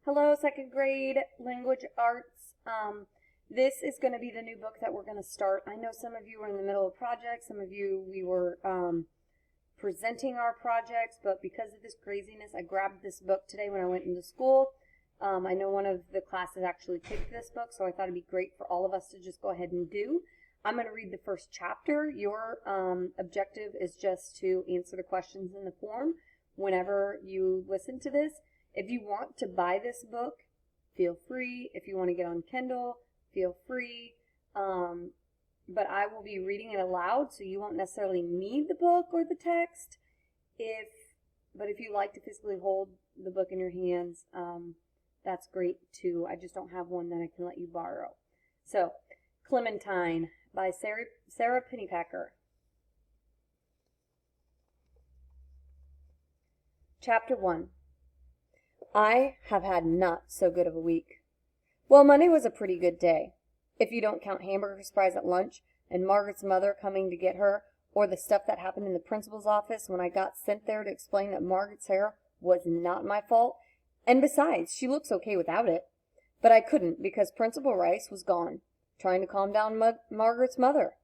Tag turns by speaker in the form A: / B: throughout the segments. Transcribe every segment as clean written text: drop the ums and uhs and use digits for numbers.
A: Hello, second grade language arts. This is going to be the new book that we're going to start. I know some of you were in the middle of projects. Some of you, we were presenting our projects, but because of this craziness, I grabbed this book today when I went into school. I know one of the classes actually picked this book, so I thought it'd be great for all of us to just go ahead and do. I'm going to read the first chapter. Your objective is just to answer the questions in the form whenever you listen to this. If you want to buy this book, feel free. If you want to get on Kindle, feel free. But I will be reading it aloud, so you won't necessarily need the book or the text. But if you like to physically hold the book in your hands, that's great too. I just don't have one that I can let you borrow. So, Clementine by Sarah Pennypacker. Chapter 1. I have had not so good of a week. Well, Monday was a pretty good day, if you don't count hamburger surprise at lunch and Margaret's mother coming to get her, or the stuff that happened in the principal's office when I got sent there to explain that Margaret's hair was not my fault, and besides, she looks okay without it. But I couldn't because Principal Rice was gone, trying to calm down Margaret's mother.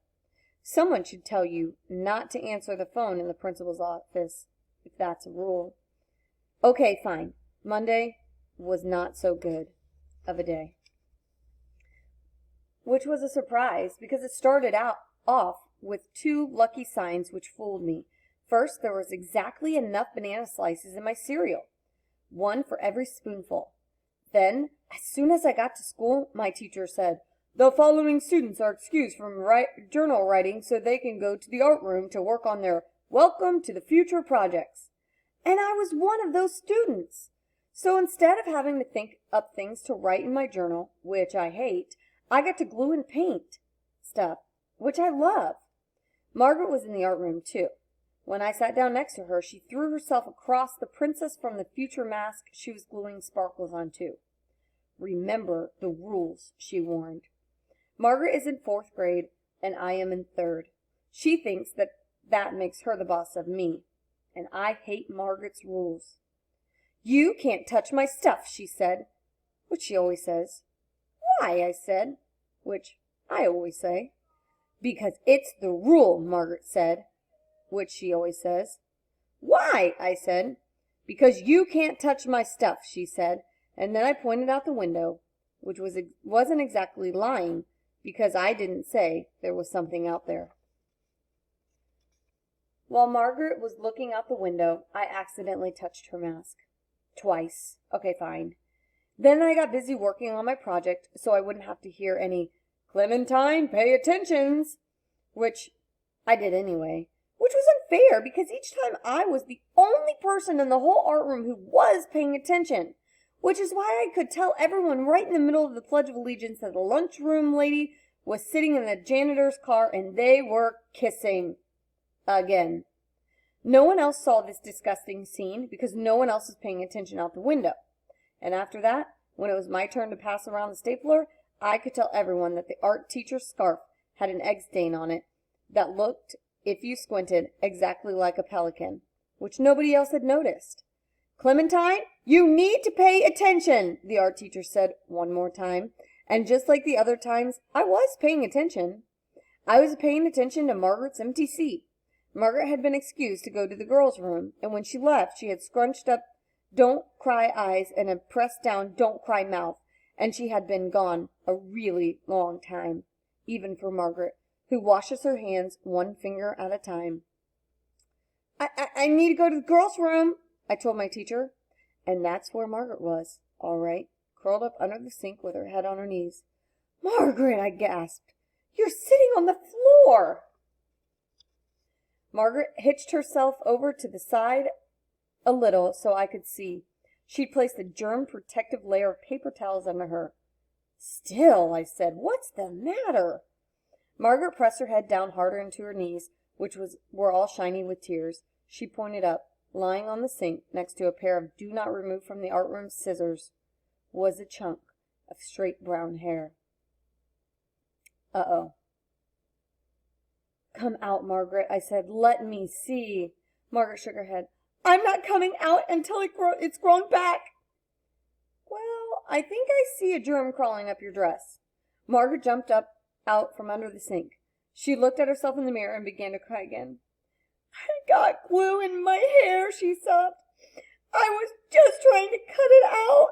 A: Someone should tell you not to answer the phone in the principal's office, if that's a rule. Okay, fine. Monday was not so good of a day. Which was a surprise because it started off with two lucky signs which fooled me. First, there was exactly enough banana slices in my cereal, one for every spoonful. Then, as soon as I got to school, my teacher said, "The following students are excused from journal writing so they can go to the art room to work on their Welcome to the Future projects." And I was one of those students. So instead of having to think up things to write in my journal, which I hate, I got to glue and paint stuff, which I love. Margaret was in the art room, too. When I sat down next to her, she threw herself across the Princess from the Future mask she was gluing sparkles onto. "Remember the rules," she warned. Margaret is in 4th grade, and I am in 3rd. She thinks that makes her the boss of me, and I hate Margaret's rules. "You can't touch my stuff," she said, which she always says. "Why?" I said, which I always say. "Because it's the rule," Margaret said, which she always says. "Why?" I said. "Because you can't touch my stuff," she said, and then I pointed out the window, which wasn't exactly lying, because I didn't say there was something out there. While Margaret was looking out the window, I accidentally touched her mask. Twice. Okay, fine. Then I got busy working on my project so I wouldn't have to hear any "Clementine, pay attentions," which I did anyway, which was unfair because each time I was the only person in the whole art room who was paying attention, which is why I could tell everyone right in the middle of the Pledge of Allegiance that the lunchroom lady was sitting in the janitor's car and they were kissing. Again. No one else saw this disgusting scene because no one else was paying attention out the window. And after that, when it was my turn to pass around the stapler, I could tell everyone that the art teacher's scarf had an egg stain on it that looked, if you squinted, exactly like a pelican, which nobody else had noticed. "Clementine, you need to pay attention," the art teacher said one more time. And just like the other times, I was paying attention. I was paying attention to Margaret's empty seat. Margaret had been excused to go to the girls' room, and when she left, she had scrunched up "don't cry" eyes and a pressed down "don't cry" mouth, and she had been gone a really long time, even for Margaret, who washes her hands one finger at a time. I need to go to the girls' room," I told my teacher, and that's where Margaret was, all right, curled up under the sink with her head on her knees. "Margaret," I gasped, "you're sitting on the floor." Margaret hitched herself over to the side a little so I could see. She'd placed a germ-protective layer of paper towels under her. "Still," I said, "what's the matter?" Margaret pressed her head down harder into her knees, which were all shiny with tears. She pointed up. Lying on the sink next to a pair of "do not remove from the art room" scissors was a chunk of straight brown hair. Uh-oh. "Come out, Margaret," I said. "Let me see." Margaret shook her head. "I'm not coming out until it's grown back." "Well, I think I see a germ crawling up your dress. Margaret jumped up out from under the sink. She looked at herself in the mirror and began to cry again. I got glue in my hair, she sobbed. I was just trying to cut it out.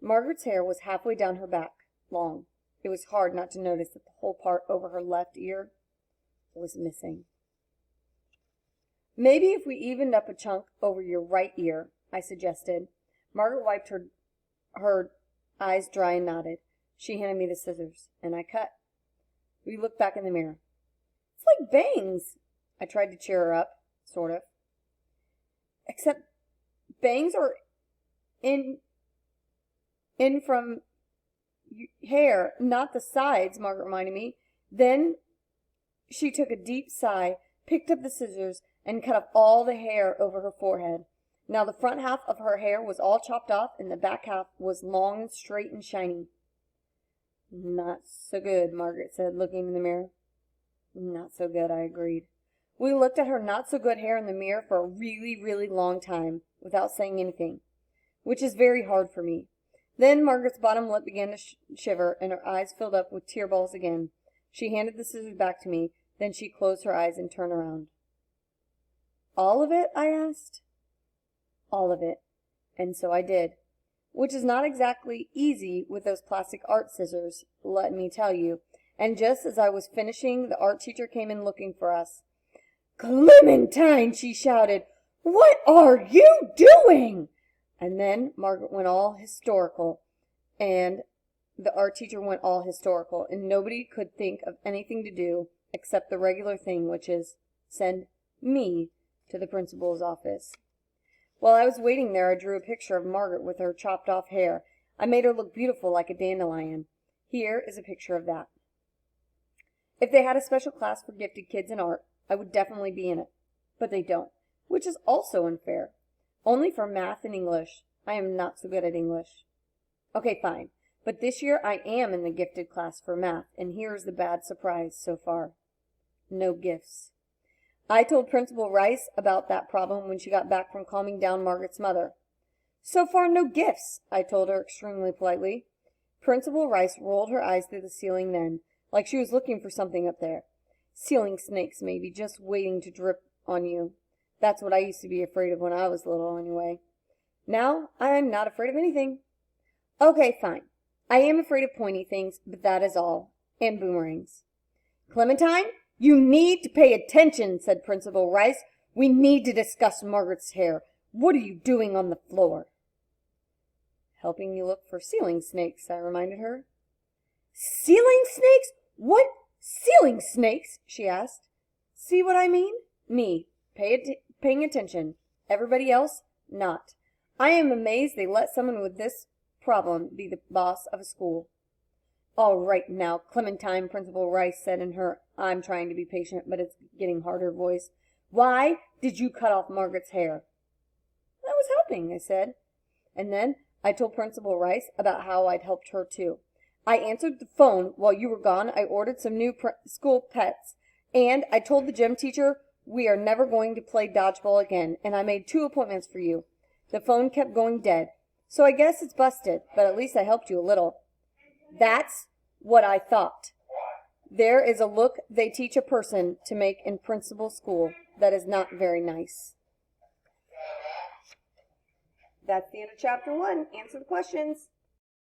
A: Margaret's hair was halfway down her back, long. It was hard not to notice that the whole part over her left ear was missing. Maybe if we evened up a chunk over your right ear, I suggested. Margaret wiped her eyes dry and nodded. She handed me the scissors, and I cut. We looked back in the mirror. It's like bangs. I tried to cheer her up, sort of. Except bangs are in from hair, not the sides, Margaret reminded me. Then she took a deep sigh, picked up the scissors, and cut off all the hair over her forehead. Now the front half of her hair was all chopped off, and the back half was long and straight and shiny. Not so good, Margaret said, looking in the mirror. Not so good, I agreed. We looked at her not-so-good hair in the mirror for a really, really long time, without saying anything, which is very hard for me. Then Margaret's bottom lip began to shiver, and her eyes filled up with tear balls again. She handed the scissors back to me, then she closed her eyes and turned around. All of it? I asked. All of it. And so I did. Which is not exactly easy with those plastic art scissors, let me tell you. And just as I was finishing, the art teacher came in looking for us. Clementine, she shouted, what are you doing? And then Margaret went all historical, and the art teacher went all historical, and nobody could think of anything to do except the regular thing, which is send me to the principal's office. While I was waiting there, I drew a picture of Margaret with her chopped off hair. I made her look beautiful like a dandelion. Here is a picture of that. If they had a special class for gifted kids in art, I would definitely be in it. But they don't, which is also unfair. Only for math and English. I am not so good at English. Okay, fine. But this year I am in the gifted class for math, and here is the bad surprise so far. No gifts. I told Principal Rice about that problem when she got back from calming down Margaret's mother. So far, no gifts, I told her extremely politely. Principal Rice rolled her eyes through the ceiling then, like she was looking for something up there. Ceiling snakes, maybe, just waiting to drip on you. That's what I used to be afraid of when I was little, anyway. Now, I'm not afraid of anything. Okay, fine. I am afraid of pointy things, but that is all. And boomerangs. Clementine, you need to pay attention, said Principal Rice. We need to discuss Margaret's hair. What are you doing on the floor? Helping you look for ceiling snakes, I reminded her. Ceiling snakes? What? Ceiling snakes? She asked. See what I mean? Me. Paying attention. Everybody else, not. I am amazed they let someone with this problem be the boss of a school. All right now, Clementine, Principal Rice said in her I'm trying to be patient, but it's getting harder voice. Why did you cut off Margaret's hair? I was helping, I said. And then I told Principal Rice about how I'd helped her too. I answered the phone while you were gone. I ordered some new school pets, and I told the gym teacher we are never going to play dodgeball again, and I made 2 appointments for you. The phone kept going dead, so I guess it's busted, but at least I helped you a little. That's what I thought. There is a look they teach a person to make in principal school that is not very nice. That's the end of chapter 1. Answer the questions.